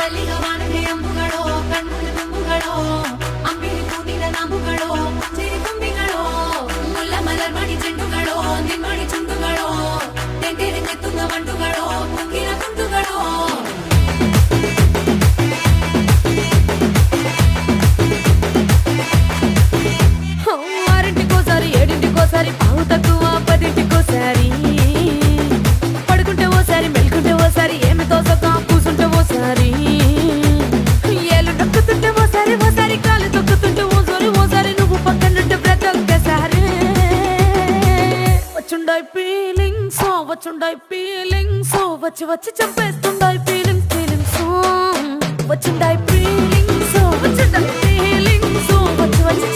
ತಲ್ಲಿಗ ವಾಣಗೆ ಅಂಬುಗಳೋ ಕಣ್ಣು ತುಂಬುಗಳೋ ಅಂಬಿಳಿ ಕೂಡಿದ ನಾಮುಗಳೋ ಚಿರಿ ತುಂಬಿಗಳೋ ಮುಲ್ಲ ಮಲರ್ ಮಣಿ ಚೆಂಡುಗಳೋ ನಿಮ್ಮಣಿ ಚುಂಡುಗಳೋ ತೆಂಟೆರೆ ತೆತ್ತುಂಗ ಮಂಡುಗಳೋ ಕುಂಗಿನ ಕುಂಡುಗಳೋ ఆరింటికోసారి ఏడింటికోసారి పావు తక్కువ పదింటికోసారి పడుకుంటే ఓసారి మెలుకుంటే ఓసారి ఏమి తోసక కూసుంటే ఓసారి ఏళ్ళు నొక్కుతుంటే ఓసారి ఓసారి కాలు తొక్కుతుంటే ఓసారి నువ్వు పక్కనుంటే ప్రతి ఒక్కసారి వచ్చుండాయి ఫీలింగ్స్ వచ్చి వచ్చి చంపేస్తుండాయి ఫీలింగ్స్ వచ్చిండాయి ఫీలింగ్స్ వచ్చి వచ్చి